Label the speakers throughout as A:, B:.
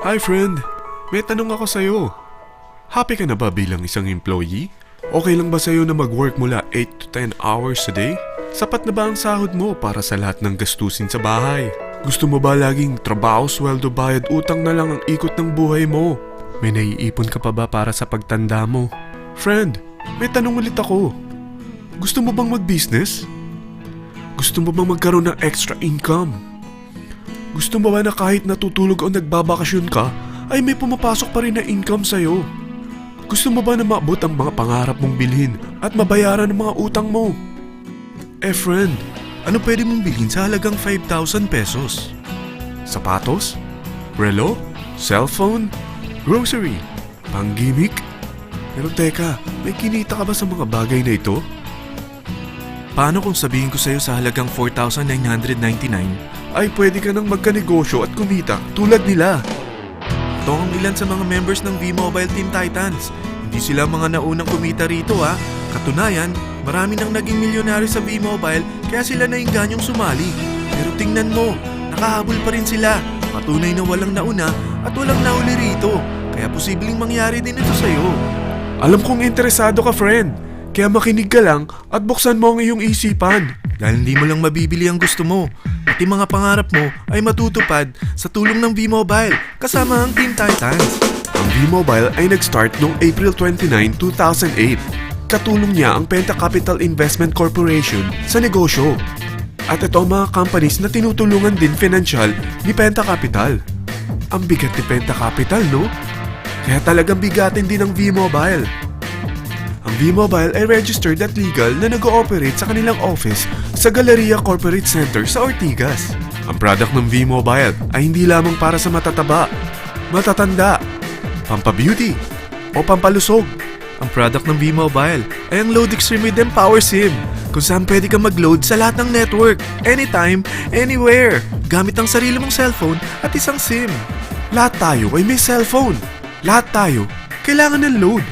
A: Hi friend, may tanong ako sa'yo. Happy ka na ba bilang isang employee? Okay lang ba sa'yo na mag-work mula 8 to 10 hours a day? Sapat na ba ang sahod mo para sa lahat ng gastusin sa bahay? Gusto mo ba laging trabaho, sweldo, bayad, utang na lang ang ikot ng buhay mo? May naiipon ka pa ba para sa pagtanda mo? Friend, may tanong ulit ako. Gusto mo bang mag-business? Gusto mo bang magkaroon ng extra income? Gusto mo ba na kahit natutulog o nagbabakasyon ka, ay may pumapasok pa rin na income sa'yo? Gusto mo ba na maabot ang mga pangarap mong bilhin at mabayaran ang mga utang mo? Friend, ano pwede mong bilhin sa halagang 5,000 pesos? Sapatos? Relo? Cellphone? Grocery? Pang-gimmick? Pero teka, may kinita ka ba sa mga bagay na ito? Paano kung sabihin ko sa'yo sa halagang 4,999 ay pwede ka nang magkanegosyo at kumita tulad nila? Ito ang ilan sa mga members ng V-Mobile Team Titans. Hindi sila mga naunang kumita rito ha. Katunayan, marami nang naging milyonaryo sa V-Mobile kaya sila naingganyong sumali. Pero tingnan mo, nakahabol pa rin sila. Patunay na walang nauna at walang nauli rito. Kaya posibleng mangyari din ito sa'yo. Alam kong interesado ka, friend. Kaya makinig ka lang at buksan mo ang iyong isipan. Dahil hindi mo lang mabibili ang gusto mo. At yung mga pangarap mo ay matutupad sa tulong ng V-Mobile kasama ang Team Titans. Ang V-Mobile ay nag-start noong April 29, 2008. Katulong niya ang Penta Capital Investment Corporation sa negosyo. At ito ang mga companies na tinutulungan din financial ni Penta Capital. Ang bigat ni Penta Capital, no? Kaya talagang bigatin din ang V-Mobile. Ang V-Mobile ay registered at legal na nag-ooperate sa kanilang office sa Galleria Corporate Center sa Ortigas. Ang product ng V-Mobile ay hindi lamang para sa matataba, matatanda, pampabeauty, o pampalusog. Ang product ng V-Mobile ay ang Load Extreme with Empower SIM, kung saan pwede kang mag-load sa lahat ng network, anytime, anywhere, gamit ang sarili mong cellphone at isang SIM. Lahat tayo ay may cellphone. Lahat tayo kailangan ng load.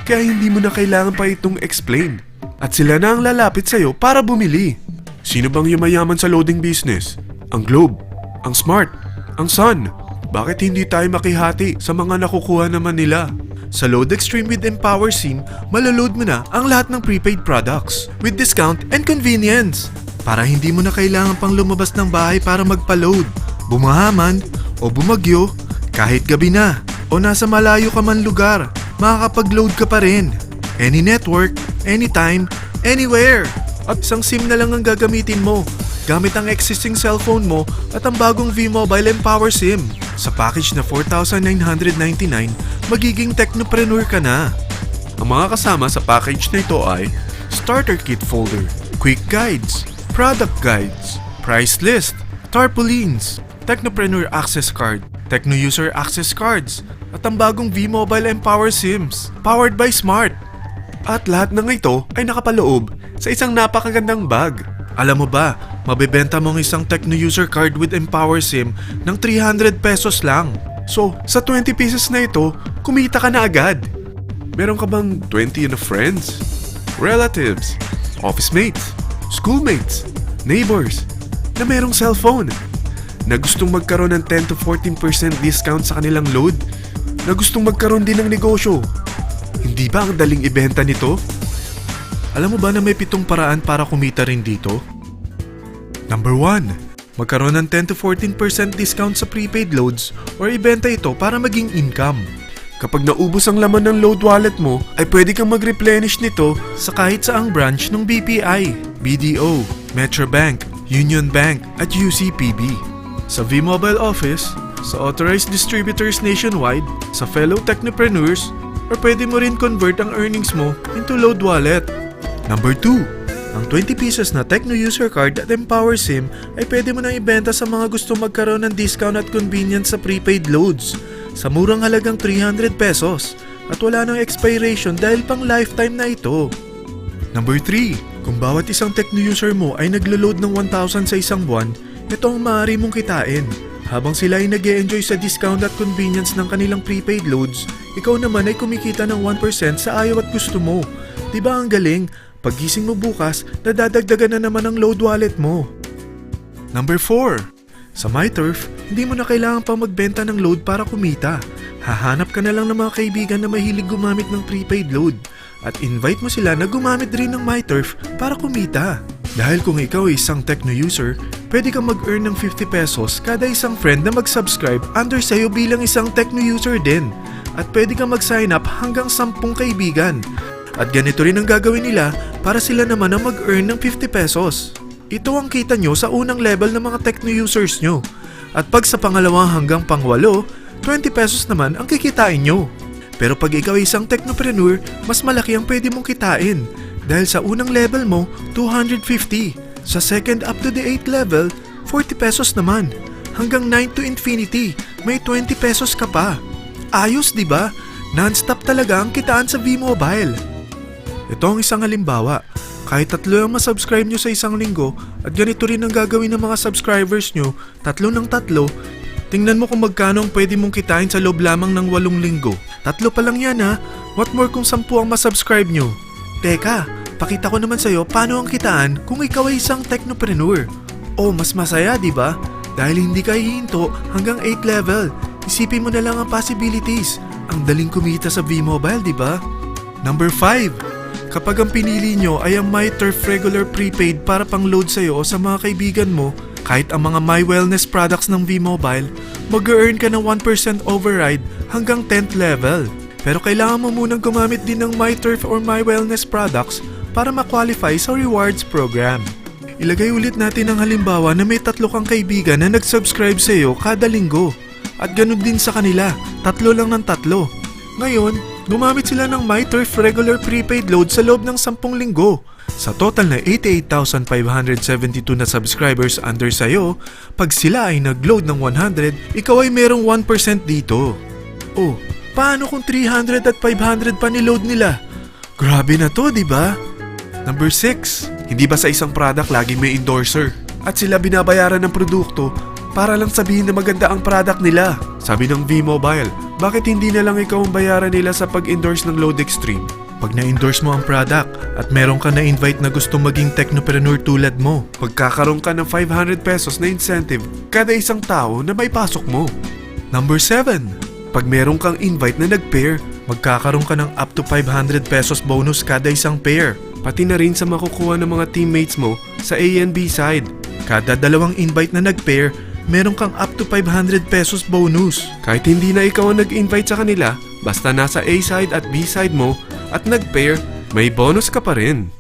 A: Kaya hindi mo na kailangan pa itong explain. At sila na ang lalapit sa'yo para bumili. Sino bang yumayaman sa loading business? Ang Globe, ang Smart, ang Sun. Bakit hindi tayo makihati sa mga nakukuha naman nila? Sa Load Extreme with Empower SIM, malaload mo na ang lahat ng prepaid products with discount and convenience. Para hindi mo na kailangan pang lumabas ng bahay para magpa-load. Bumahaman o bumagyo, kahit gabi na o nasa malayo ka man lugar, makakapag-load ka pa rin. Any network, anytime, anywhere. At isang SIM na lang ang gagamitin mo gamit ang existing cellphone mo at ang bagong V-Mobile Empower SIM. Sa package na 4,999, magiging technopreneur ka na. Ang mga kasama sa package na ito ay Starter Kit Folder, Quick Guides, Product Guides, Price List, Tarpaulins, Technopreneur Access Card, Techno User Access Cards, at ang bagong V-Mobile Empower SIMs, powered by Smart. At lahat ng ito ay nakapaloob sa isang napakagandang bag. Alam mo ba, mabebenta mo ang isang Techno User Card with Empower SIM ng 300 pesos lang. So, sa 20 pieces na ito, kumita ka na agad. Meron ka bang 20 na friends, relatives, office mates, schoolmates, neighbors, na merong cellphone, na gustong magkaroon ng 10 to 14% discount sa kanilang load, na gustong magkaroon din ng negosyo? Hindi ba ang daling ibenta nito? Alam mo ba na may 7 paraan para kumita rin dito? Number 1. Magkaroon ng 10 to 14% discount sa prepaid loads or ibenta ito para maging income. Kapag naubos ang laman ng load wallet mo, ay pwede kang mag-replenish nito sa kahit saang branch ng BPI, BDO, Metrobank, Union Bank at UCPB. Sa V-Mobile Office, sa authorized distributors nationwide, sa fellow technopreneurs, or pwede mo rin convert ang earnings mo into load wallet. Number 2. Ang 20 pieces na Techno User Card at Empower SIM ay pwede mo nang ibenta sa mga gusto magkaroon ng discount at convenience sa prepaid loads sa murang halagang 300 pesos at wala nang expiration dahil pang lifetime na ito. Number 3. Kung bawat isang Techno user mo ay naglo-load ng 1,000 sa isang buwan, ito ang maaari mong kitain. Habang sila ay nag-e-enjoy sa discount at convenience ng kanilang prepaid loads, ikaw naman ay kumikita ng 1% sa ayaw at gusto mo. Diba ang galing? Paggising mo bukas, nadadagdagan na naman ang load wallet mo. Number 4.
B: Sa MyTurf, hindi mo na kailangan pa magbenta ng load para kumita. Hahanap ka na lang ng mga kaibigan na mahilig gumamit ng prepaid load at invite mo sila na gumamit rin ng MyTurf para kumita. Dahil kung ikaw ay isang Tecno user, pwede kang mag-earn ng 50 pesos kada isang friend na mag-subscribe under sa'yo bilang isang Tecno user din. At pwede kang mag-sign up hanggang 10 kaibigan. At ganito rin ang gagawin nila para sila naman ang mag-earn ng 50 pesos. Ito ang kita nyo sa unang level ng mga Tecno users nyo. At pag sa pangalawa hanggang pangwalo, 20 pesos naman ang kikitain nyo. Pero pag ikaw ay isang technopreneur, mas malaki ang pwede mong kitain. Dahil sa unang level mo, 250. Sa second up to the 8th level, 40 pesos naman. Hanggang 9 to infinity, may 20 pesos ka pa. Ayos, di ba? Non-stop talaga ang kitaan sa V-Mobile. Ito ang isang halimbawa. Kahit 3 ang masubscribe nyo sa isang linggo at ganito rin ang gagawin ng mga subscribers nyo, 3 ng 3, tingnan mo kung magkano ang pwede mong kitain sa loob lamang ng 8 linggo. 3 pa lang yan ha. What more kung 10 ang masubscribe nyo? Teka, pakita ko naman sa'yo paano ang kitaan kung ikaw ay isang technopreneur. Oh, mas masaya, di ba? Dahil hindi ka hihinto hanggang 8 level. Isipin mo na lang ang possibilities. Ang daling kumita sa V-Mobile, di ba? Number 5. Kapag ang pinili nyo ay ang MyTurf regular prepaid para pang-load sa'yo o sa mga kaibigan mo, kahit ang mga My Wellness products ng V-Mobile, mag-earn ka ng 1% override hanggang 10th level. Pero kailangan mo munang gumamit din ng MyTurf or My Wellness products para ma-qualify sa rewards program. Ilagay ulit natin ang halimbawa na may 3 kang kaibigan na nag-subscribe sa'yo kada linggo. At ganun din sa kanila, 3 lang ng 3. Ngayon, gumamit sila ng MyTurf regular prepaid load sa loob ng 10 linggo. Sa total na 88,572 na subscribers under sa'yo, pag sila ay nag-load ng 100, ikaw ay merong 1% dito. Oh, paano kung 300 at 500 pa niload nila? Grabe na to, di ba? Number 6. Hindi ba sa isang product laging may endorser? At sila binabayaran ng produkto para lang sabihin na maganda ang product nila. Sabi ng V-Mobile, bakit hindi na lang ikaw ang bayaran nila sa pag-endorse ng Load Extreme? Pag na-endorse mo ang product at meron ka na-invite na gustong maging technopreneur tulad mo, magkakaroon ka ng 500 pesos na incentive kada isang tao na may pasok mo. Number 7. Pag meron kang invite na nag-pair, magkakaroon ka ng up to 500 pesos bonus kada isang pair. Pati na rin sa makukuha ng mga teammates mo sa A and B side. Kada 2 invite na nag-pair, meron kang up to 500 pesos bonus. Kahit hindi na ikaw ang nag-invite sa kanila, basta nasa A side at B side mo at nag-pair, may bonus ka pa rin.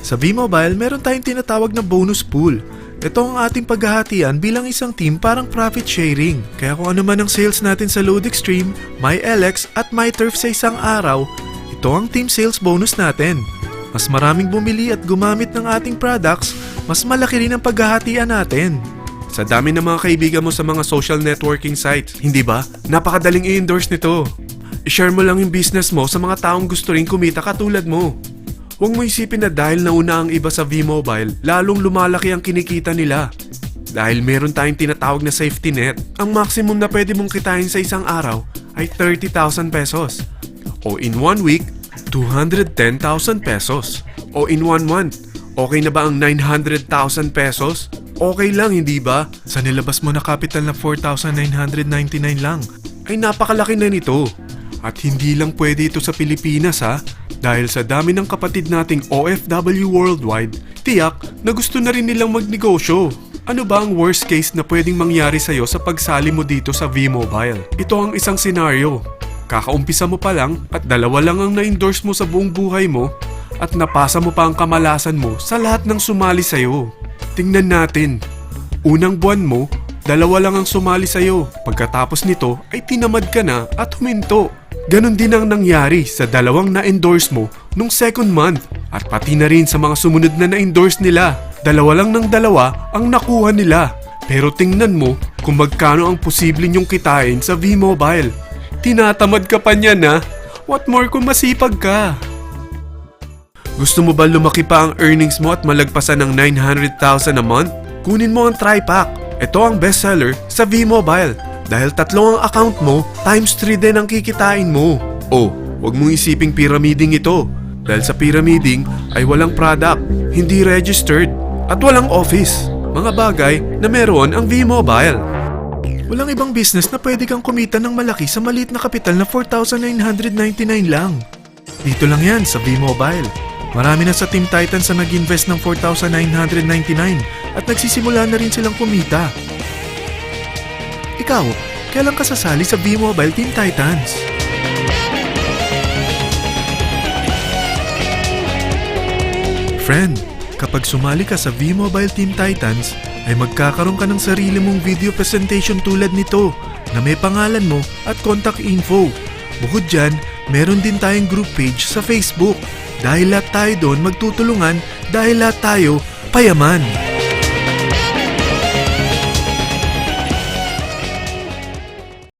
B: Sa V-Mobile, meron tayong tinatawag na bonus pool. Ito ang ating paghahatian bilang isang team parang profit sharing. Kaya kung ano man ang sales natin sa Load Extreme, MyLX at MyTurf sa isang araw, ito ang team sales bonus natin. Mas maraming bumili at gumamit ng ating products, mas malaki rin ang paghahatian natin. Sa dami ng mga kaibigan mo sa mga social networking sites, hindi ba? Napakadaling i-endorse nito. I-share mo lang yung business mo sa mga taong gusto rin kumita katulad mo. Huwag mo isipin na dahil nauna ang iba sa V-Mobile, lalong lumalaki ang kinikita nila. Dahil meron tayong tinatawag na safety net, ang maximum na pwede mong kitain sa isang araw ay 30,000 pesos. O in 1 week, 210,000 pesos. O in 1 month, okay na ba ang 900,000 pesos? Okay lang, hindi ba? Sa nilabas mo na capital na 4,999 lang, ay napakalaki na nito. At hindi lang pwede ito sa Pilipinas ha, dahil sa dami ng kapatid nating OFW worldwide, tiyak na gusto na rin nilang magnegosyo. Ano ba ang worst case na pwedeng mangyari sa'yo sa pagsali mo dito sa V-Mobile? Ito ang isang senaryo. Kakaumpisa mo pa lang at 2 lang ang na-endorse mo sa buong buhay mo at napasa mo pa ang kamalasan mo sa lahat ng sumali sa'yo. Tingnan natin. Unang buwan mo, 2 lang ang sumali sa'yo. Pagkatapos nito ay tinamad ka na at huminto. Ganon din ang nangyari sa 2 na-endorse mo nung second month at pati na rin sa mga sumunod na na-endorse nila. 2 lang ng 2 ang nakuha nila. Pero tingnan mo kung magkano ang posible nyong kitain sa V-Mobile. Tinatamad ka pa niyan ha? What more kung masipag ka? Gusto mo ba lumaki pa ang earnings mo at malagpasan ng 900,000 a month? Kunin mo ang TriPack. Ito ang bestseller sa V-Mobile. Dahil 3 ang account mo, times 3 din ang kikitain mo. Oh, wag mong isiping pyramiding ito. Dahil sa pyramiding ay walang product, hindi registered, at walang office.
A: mga bagay na meron ang V-Mobile.
B: Walang ibang business na pwede kang kumita ng malaki sa maliit na kapital na 4,999 lang. Dito lang yan sa V-Mobile. Marami na sa Team Titans na nag-invest ng 4,999 at nagsisimula na rin silang kumita. Ikaw, kailan ka sasali sa V-Mobile Team Titans? Friend, kapag sumali ka sa V-Mobile Team Titans, ay magkakaroon ka ng sarili mong video presentation tulad nito na may pangalan mo at contact info. Bukod dyan, meron din tayong group page sa Facebook. Dahil lahat tayo doon magtutulungan dahil lahat tayo payaman.